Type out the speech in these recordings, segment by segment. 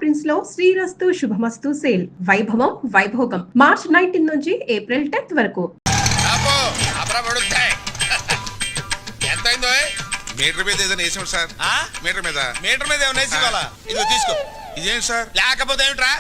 Prince లో శ్రీరస్తు శుభమస్తు sale వైభవం Vaibhogam March 19 నుంచి ఏప్రిల్ 10th వరకు. మీటర్ మీద ఏదైనా వేసాడు సార్. మీటర్ మీద ఏమైనా వేసి ఇవ్వాలా? ఇదిగో తీసుకో. ఇదేంటి సార్? లేకపోతే ఏమిట్రా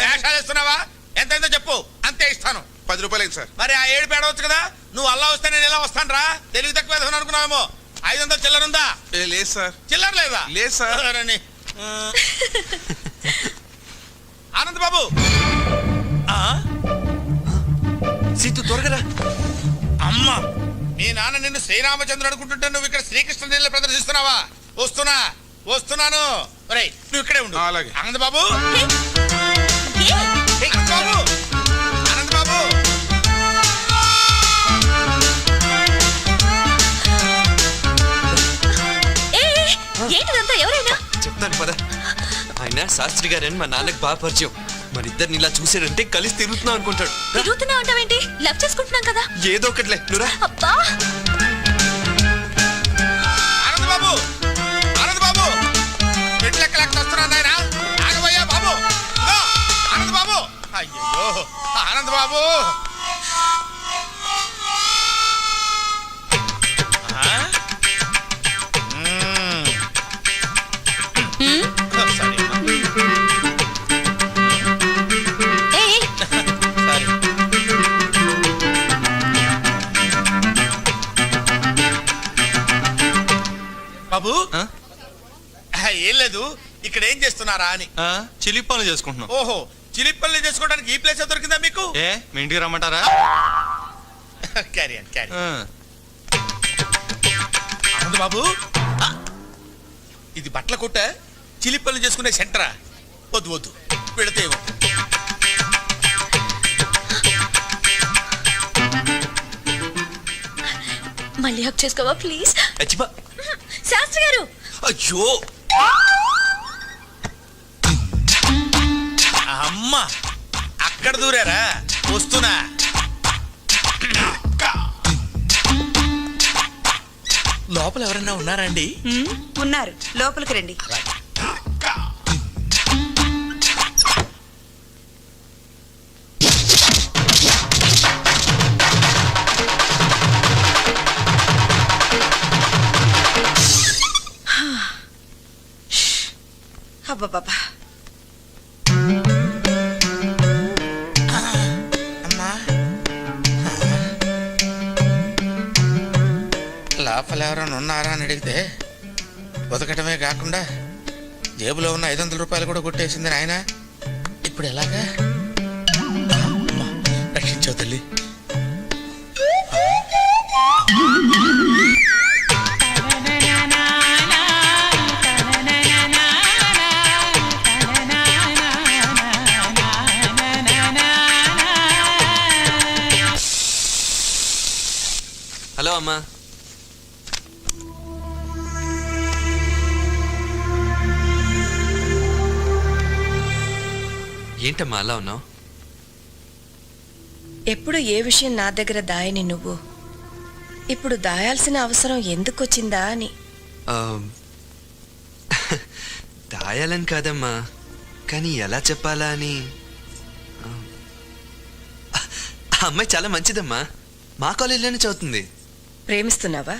వేషాలు ఇస్తున్నావా? ఎంతైందో చెప్పు, అంతే ఇస్తాను. 10 రూపాయలు సార్. మరి ఆ 7 పేడవచ్చు కదా. నువ్వు అలా వస్తే నేను ఎలా వస్తాను రా? తెలివి తక్కువ అనుకున్నావేమో. 500 చిల్లర ఉందా? లేదు సార్. చిల్లర లేదా? లేదు సార్. ఆనంద్ బాబు సీతు త్వరగా అమ్మ, మీ నాన్న నిన్ను శ్రీరామచంద్రుడు అనుకుంటుంటే నువ్వు ఇక్కడ శ్రీకృష్ణ లీల ప్రదర్శిస్తున్నావా? వస్తున్నాను. నువ్వు ఇక్కడే ఉండు. అలాగే. ఆనంద్ బాబు, ఆనంద్ బాబు. చెప్తాను పద. ఆయన శాస్త్రి గారని మా నాన్నకి బాగా పరిచయం. మరిద్దరిని ఇలా చూసారంటే కలిసి తిరుగుతున్నాం అనుకుంటాడు. తిరుగుతున్నావు అంటావేంటి? లవ్ చేసుకుంటున్నాం కదా. ఏదో ఒకటిలే నువ్వురా. అబ్బా ఆనంద్ బాబు, ఆనంద్ బాబు, మెట్లెక్కలేక వస్తున్నాను నాయనా. ఆగబోయా బాబు. ఆనంద్ బాబు, అయ్యో ఆనంద్ బాబు. బాబు, ఏం లేదు, ఇక్కడ ఏం చేస్తున్నారా అని. చిలిపి పనులు చేసుకుంటున్నాం. ఓహో, చిలిపి పనులు చేసుకోవడానికి ఈ ప్లేస్ దొరికిందా మీకు? మీ ఇంటికి రమ్మంటారా? క్యారీ ఆనంద్ బాబు, ఇది బట్టల కొట్ట, చిలిపి పనులు చేసుకునే సెంటరా? వద్దు వెళితే మళ్ళీ హక్ చేసుకోవా ప్లీజ్? అచ్చిపా శాస్త్రి గారు. అయ్యో అమ్మ, అక్కడ దూరారా? వస్తున్నా. లోపల ఎవరన్నా ఉన్నారండి? ఉన్నారు, లోపలికి రండి. అబ్బా, లోపల ఎవరైనా ఉన్నారా అని అడిగితే బతకటమే కాకుండా జేబులో ఉన్న 500 రూపాయలు కూడా కొట్టేసింది నాయన. ఇప్పుడు ఎలాగా? రక్షించావు తల్లి. హలో అమ్మా. ఏంటమ్మా అలా ఉన్నావు? ఎప్పుడు ఏ విషయం నా దగ్గర దాయని నువ్వు ఇప్పుడు దాయాల్సిన అవసరం ఎందుకు వచ్చిందా అని. దాయాలని కాదమ్మా, కానీ ఎలా చెప్పాలా అని. ఆ అమ్మాయి చాలా మంచిదమ్మా, మా కాలేజీలోనే చదువుతుంది. ప్రేమిస్తున్నావా?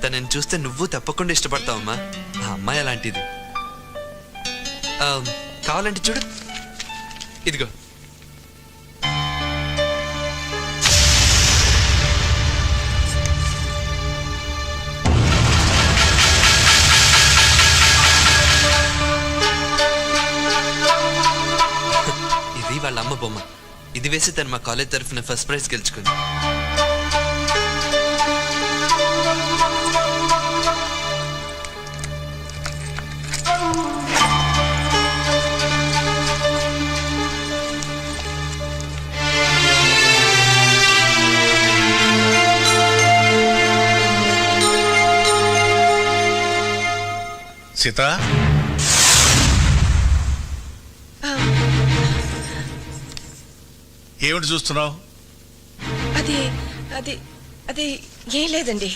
తనని చూస్తే నువ్వు తప్పకుండా ఇష్టపడతావమ్మా. ఆ అమ్మాయి అలాంటిది. కావాలంటే చూడు, ఇదిగో. ఇది వాళ్ళ అమ్మ బొమ్మ. ఇది వేసి తను మా కాలేజ్ తరఫున ఫస్ట్ ప్రైజ్ గెలుచుకుంది. సీత, ఏమిటి చూస్తున్నావు? అది ఏం లేదండి.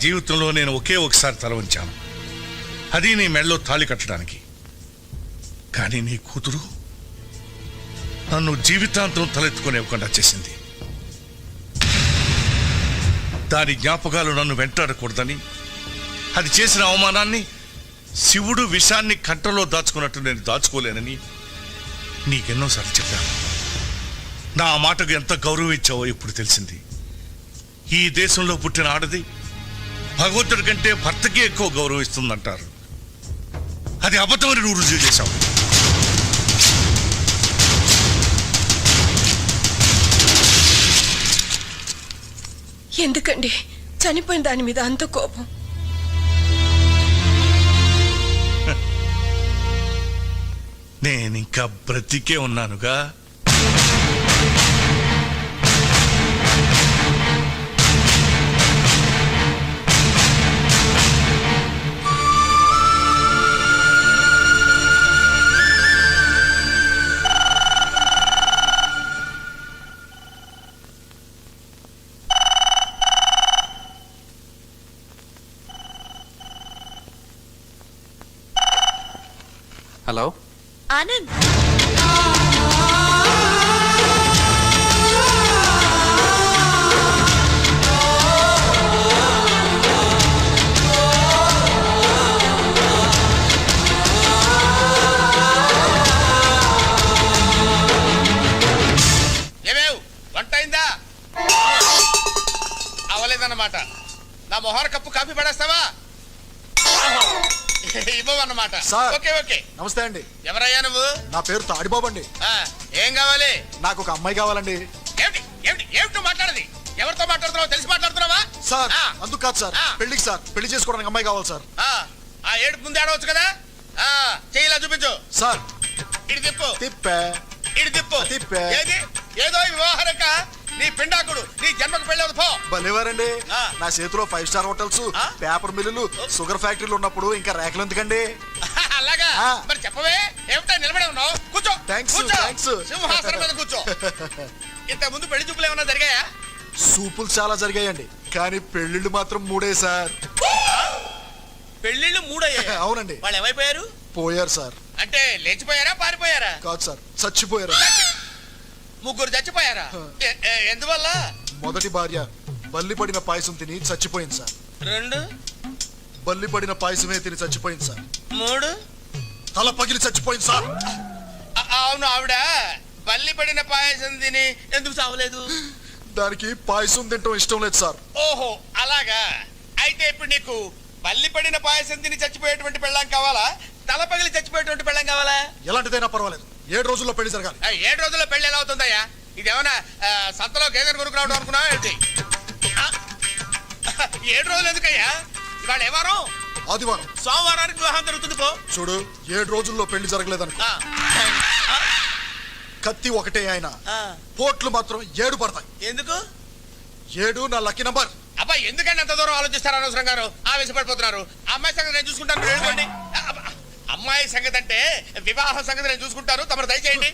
జీవితంలో నేను ఒకే ఒకసారి తల వంచాను, అది నీ మెడలో తాళి కట్టడానికి. కానీ నీ కూతురు నన్ను జీవితాంతం తలెత్తుకునేవ్వకుండా చేసింది. దాని జ్ఞాపకాలు నన్ను వెంటాడకూడదని, అది చేసిన అవమానాన్ని శివుడు విషాన్ని కంటలో దాచుకున్నట్టు నేను దాచుకోలేనని నీకెన్నోసార్లు చెప్పాను. నా మాటకు ఎంత గౌరవం ఇచ్చావో ఇప్పుడు తెలిసింది. ఈ దేశంలో పుట్టిన ఆడది భగవంతుడి కంటే భర్తకే ఎక్కువ గౌరవం ఇస్తుందంటారు. అది అబద్ధమని నువ్వు రుజువు చేశావు. ఎందుకండి చనిపోయిన దాని మీద అంత కోపం? నేనింకా బ్రతికే ఉన్నానుగా. హలో ఆనంద్, ఏమేవ్ వంట అయిందా? అవలేదన్నమాట. నా మొహర కప్పు కాఫీ పడేస్తావా? ఇవ్వమన్నమాట. సార్. Okay okay. నమస్తే అండి. ఎవరయ్యా నువ్వు? నా పేరు తాడిబాబు అండి. ఆ, ఏం కావాలి? నాకు ఒక అమ్మాయి కావాలండి. ఏమిటి ఏమిటి ఏమిటి నువ్వు మాట్లాడేది? ఎవరితో మాట్లాడుతున్నావు? తెలిసి మాట్లాడుతున్నావా? సార్ ఆ, అందుకు కాదు సార్, ఆ. పెళ్లికి సార్, పెళ్లి చేసుకోవడానికి అమ్మాయి కావాలి సార్. ఆ ఏడుపు ముందు ఆడవచ్చు కదా. చెయ్యిలా చూపించు. సార్ ఇటు తిప్పు. తిప్పే ఇటు తిప్పు. తిప్పే. ఏది? ఏదో వివాహరక నీ పిండాకుడు నీ జన్మకు పెళ్ళవదు పో. భలేవారండి. ఆ. నా చేతిలో 5 స్టార్ హోటల్స్, ఆ. పేపర్ మిల్లులు, షుగర్ ఫ్యాక్టరీలు ఉన్నప్పుడు ఇంకా రేఖలు ఎందుకండి? అలాగా ఆ. మరి చెప్పవే, ఏమిటా నిలబడే ఉన్నావు? కూర్చో. థాంక్స్, కూర్చో. థాంక్స్. సింహాసనం మీద కూర్చో. ఇంత ముందు పెళ్లి చూపులు ఏమన్నా జరిగాయా? సూపులు చాలా జరిగాయండి, కానీ పెళ్లిళ్ళు మాత్రం 3 సార్. పెళ్లిళ్ళు 3 అయ్యాయి. అవునండి. వాళ్ళు ఏమైపోయారు? పోయారు సార్. అంటే లేచిపోయారా పారిపోయారా? కాదు సార్, చచ్చిపోయారు. ముగ్గురు చచ్చిపోయారా? ఎందువల్ల? మొదటి భార్య బల్లి పడిన పాయసం తిని చచ్చిపోయింది సార్. 2 బల్లి పడిన పాయసమే తిని చచ్చిపోయింది సార్. 3 తల పగిలి చచ్చిపోయింది సార్. అవును, ఆవిడ బల్లి పడిన పాయసం తిని ఎందుకు చావలేదు? దానికి పాయసం తింటం ఇష్టం లేదు సార్. ఓహో అలాగా. అయితే ఇప్పుడు నీకు బల్లి పడిన పాయసం తిని చచ్చిపోయేటువంటి పెళ్ళాం కావాలా, తల పగిలి చచ్చిపోయేటువంటి పెళ్ళాం కావాలా? ఎలాంటిదైనా పర్వాలేదు, 7 రోజుల్లో పెళ్లి జరగాలి. 7 రోజుల్లో పెళ్లి ఎలా అవుతుందయ్యా? ఇదేమన్నా సంతలో గేదెను కొనుక్కురావడం అనుకున్నావా ఏంటి? 7 రోజులు ఎందుకయ్యా? ఇవాళ ఏ వారం? ఆదివారం. సోమవారానికి వివాహం జరుగుతుంది పో. చూడు, 7 రోజుల్లో పెళ్లి జరగలేదనుకో, ఆ, కత్తి ఒకటే ఆయన, ఆ. పోట్లు మాత్రం 7 పడతాయి. ఎందుకు? 7 నా లక్కీ నంబర్. అబ్బా ఎందుకంటే అంత దూరం ఆలోచిస్తారు అనవసరంగా? ఆవేశపడిపోతున్నారు. అమ్మాయి సంగతి నేను చూసుకుంటాను, మీరు వెళ్ళిపోండి. అమ్మాయి సంగతి అంటే వివాహం సంగతి నేను చూసుకుంటాను, తమరు దయచేయండి.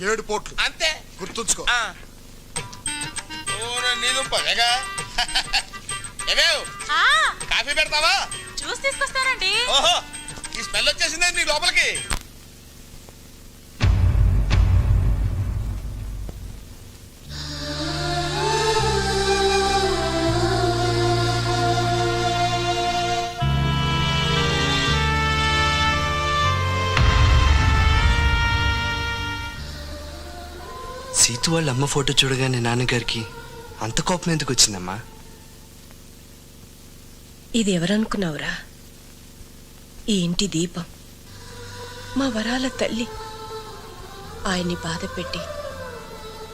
7 పోట్లు అంతే. గుర్తుంచుకో. ఏమేవ్ కాఫీ పెడతావా? జ్యూస్ తీసుకొస్తానండి. ఓహో, ఈ స్మెల్ వచ్చేసిందే నీ లోపలికి. సీతు వాళ్ళ అమ్మ ఫోటో చూడగానే నాన్నగారికి అంత కోపం ఎందుకు వచ్చిందమ్మా? ఇది ఎవరనుకున్నావురా? ఈ ఇంటి దీపం, మా వరాల తల్లి. ఆయన్ని బాధ పెట్టి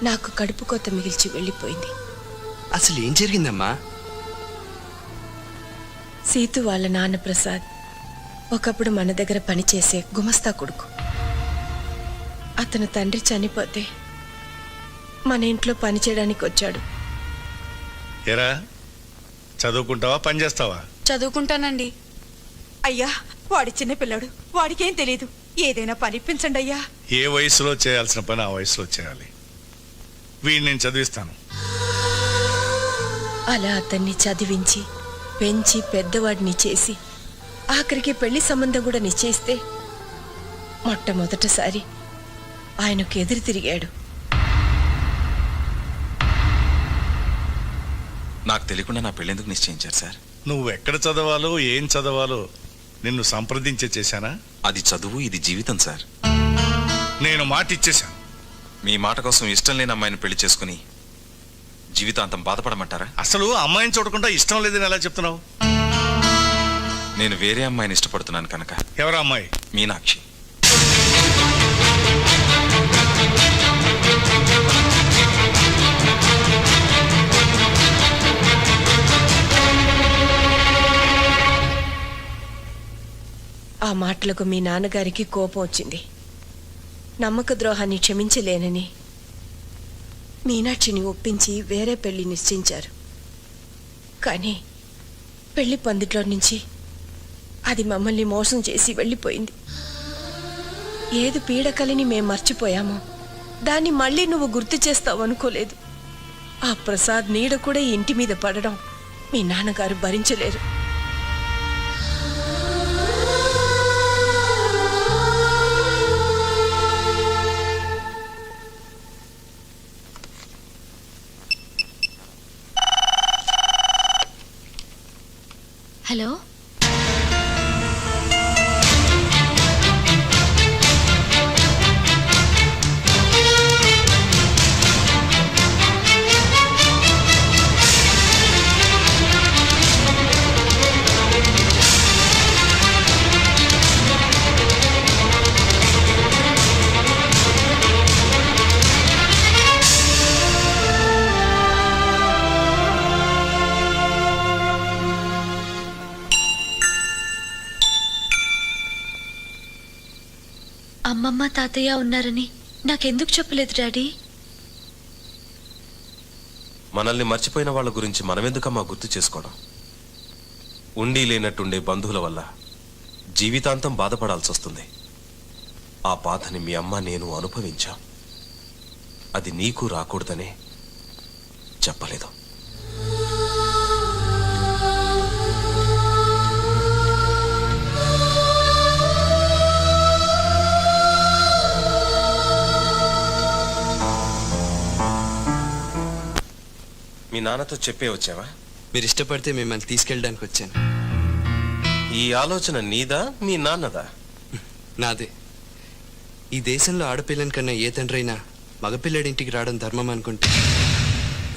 నాకు కడుపు కోత మిగిల్చి వెళ్ళిపోయింది. అసలు ఏం జరిగిందమ్మా? సీతు వాళ్ళ నాన్న ప్రసాద్ ఒకప్పుడు మన దగ్గర పనిచేసే గుమస్తా కొడుకు. అతను తండ్రి చనిపోతే మన ఇంట్లో పని చేయడానికి వచ్చాడు. ఏరా, చదువుకుంటావా పని చేస్తావా? చదువుకుంటానండి. అయ్యా, వాడి చిన్నపిల్లాడు, వాడికేం తెలీదు. ఏదైనా పనిపించండి అయ్యా. ఏ వయసులో చేయాల్సిన పని ఆ వయసులో చేయాలి. వీడిని నేను చదివిస్తాను. అలా అతన్ని చదివించి పెంచి పెద్దవాడిని చేసి ఆఖరికి పెళ్లి సంబంధం కూడా నిశ్చయిస్తే మొట్టమొదటిసారి ఆయనకు ఎదురు తిరిగాడు. నాకు తెలియకుండా నా పెళ్ళెందుకు నిశ్చయించారు సార్? నువ్వు ఎక్కడ చదవాలో ఏం చదవాలో నిన్ను సంప్రదించే చేశానా? అది చదువు, ఇది జీవితం సార్. నేను మాట ఇచ్చేశాను. మీ మాట కోసం ఇష్టం లేని అమ్మాయిని పెళ్లి చేసుకుని జీవితాంతం బాధపడమంటారా? అసలు అమ్మాయిని చూడకుండా ఇష్టం లేదని ఎలా చెప్తున్నావు? నేను వేరే అమ్మాయిని ఇష్టపడుతున్నాను కనుక. ఎవరా అమ్మాయి? మీనాక్షి. ఆ మాటలకు మీ నాన్నగారికి కోపం వచ్చింది. నమ్మక ద్రోహాన్ని క్షమించలేనని మీనాక్షిని ఒప్పించి వేరే పెళ్లి నిశ్చయించారు. కానీ పెళ్లి పందిట్లో నుంచి అది మమ్మల్ని మోసం చేసి వెళ్ళిపోయింది. ఏది పీడకలిని మేం మర్చిపోయామో దాన్ని మళ్ళీ నువ్వు గుర్తు చేస్తావు అనుకోలేదు. ఆ ప్రసాద్ నీడ కూడా ఈ ఇంటి మీద పడడం మీ నాన్నగారు భరించలేరు. హలో, అమ్మమ్మ తాతయ్య ఉన్నారని నాకెందుకు చెప్పలేదు డాడీ? మనల్ని మర్చిపోయిన వాళ్ళ గురించి మనమెందుకమ్మా గుర్తు చేసుకోవడం? ఉండి లేనట్టుండే బంధువుల వల్ల జీవితాంతం బాధపడాల్సి వస్తుంది. ఆ బాధని మీ అమ్మ నేను అనుభవించాం. అది నీకు రాకూడదనే చెప్పలేదు. మీ నాన్నతో చెప్పే వచ్చావా? మీరు ఇష్టపడితే మిమ్మల్ని తీసుకెళ్ళడానికి వచ్చాను. ఈ ఆలోచన నీదా మీ నాన్నదా? నాదే. ఈ దేశంలో ఆడపిల్లని కన్నా ఏ తండ్రి అయినా మగపిల్లడింటికి రావడం ధర్మం అనుకుంటే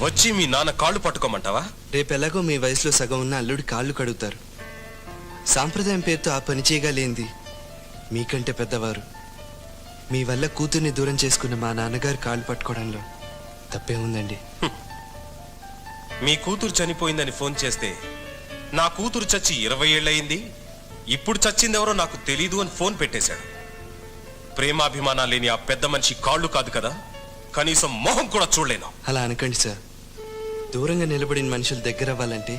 వచ్చి మీ నాన్న కాళ్ళు పట్టుకోమంటావా? రేపు ఎలాగో మీ వయసులో సగం ఉన్న అల్లుడి కాళ్ళు కడుగుతారు. సాంప్రదాయం పేరుతో ఆ పని చేయగలేంది మీకంటే పెద్దవారు. మీ వల్ల కూతుర్ని దూరం చేసుకున్న మా నాన్నగారు కాళ్ళు పట్టుకోవడంలో తప్పే ఉందండి. మీ కూతురు చనిపోయిందని ఫోన్ చేస్తే నా కూతురు చచ్చి 20 ఏళ్ళయింది, ఇప్పుడు చచ్చిందెవరో నాకు తెలీదు అని ఫోన్ పెట్టేశాడు. ప్రేమాభిమానాలు లేని ఆ పెద్ద మనిషి కాళ్ళు కాదు కదా, కనీసం మొహం కూడా చూడలేను. అలా అనకండి సార్. దూరంగా నిలబడిన మనుషులు దగ్గర అవ్వాలంటే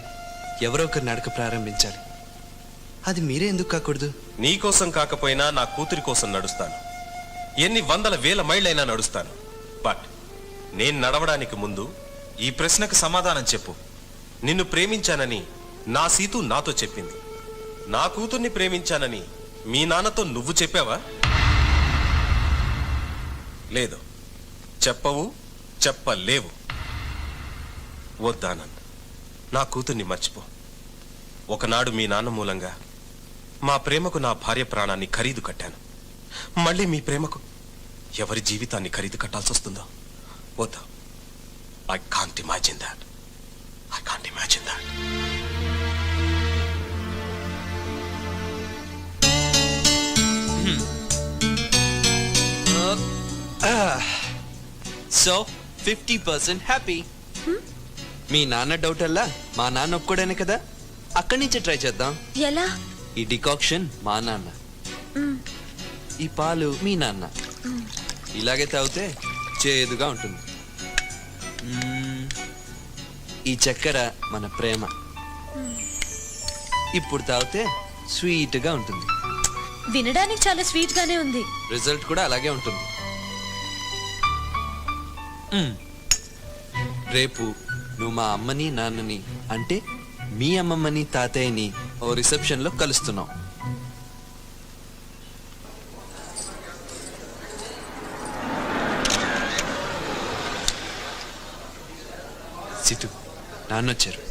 ఎవరో ఒకరు నడక ప్రారంభించాలి. అది మీరే ఎందుకు కాకూడదు? నీకోసం కాకపోయినా నా కూతురి కోసం నడుస్తాను. ఎన్ని వందల వేల మైళ్ళైనా నడుస్తాను. బట్ నేను నడవడానికి ముందు ఈ ప్రశ్నకు సమాధానం చెప్పు. నిన్ను ప్రేమించానని నా సీతు నాతో చెప్పింది. నా కూతుర్ని ప్రేమించానని మీ నాన్నతో నువ్వు చెప్పావా? లేదు, చెప్పవు, చెప్పలేవు. వద్దానంద్, నా కూతుర్ని మర్చిపో. ఒకనాడు మీ నాన్న మూలంగా మా ప్రేమకు నా భార్య ప్రాణాన్ని ఖరీదు కట్టాను. మళ్ళీ మీ ప్రేమకు ఎవరి జీవితాన్ని ఖరీదు కట్టాల్సి వస్తుందో వద్దా. I can't imagine that. I can't imagine that. So 50% happy. మీ నాన్న డౌట్ అల్లా మా నాన్న ఒప్పుకోడానే కదా. అక్కడి నుంచే ట్రై చేద్దాం. ఎలా? ఈ డికాక్షన్ మా నాన్న, ఈ పాలు మీ నాన్న. ఇలాగే తాగితే చేదుగా ఉంటుంది. ఈ చక్కెర మన ప్రేమ. ఇప్పుడు తాగితే స్వీట్గా ఉంటుంది. వినడానికి చాలా స్వీట్ గానే ఉంది. రిజల్ట్ కూడా అలాగే ఉంటుంది. రేపు నువ్వు మా అమ్మని నాన్నని అంటే మీ అమ్మమ్మని తాతయ్యని ఓ రిసెప్షన్లో కలుస్తున్నాం. సిటు నాన్నొచ్చారు.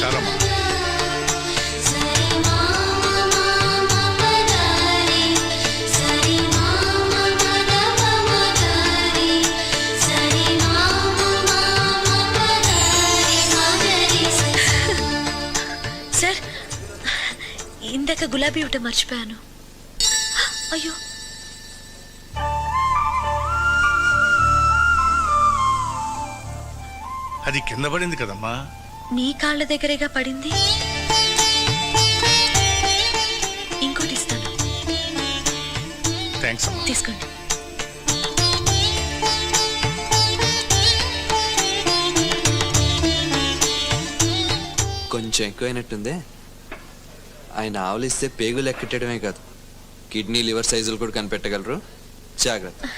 చాలమ్మా. సార్ ఇందాక గులాబీ ఇవ్వటం మర్చిపోయాను. అయ్యో, అది కింద పడింది కదమ్మా. మీ కాళ్ళ దగ్గరేగా పడింది. ఇంకోటి ఇస్తాను, థ్యాంక్స్ అమ్మా. తీసుకోండి. కొంచెం ఎక్కువైనట్టుందే. ఆయన ఆవులిస్తే పేగులు ఎక్కటమే కాదు, కిడ్నీ లివర్ సైజులు కూడా కనిపెట్టగలరు. జాగ్రత్త.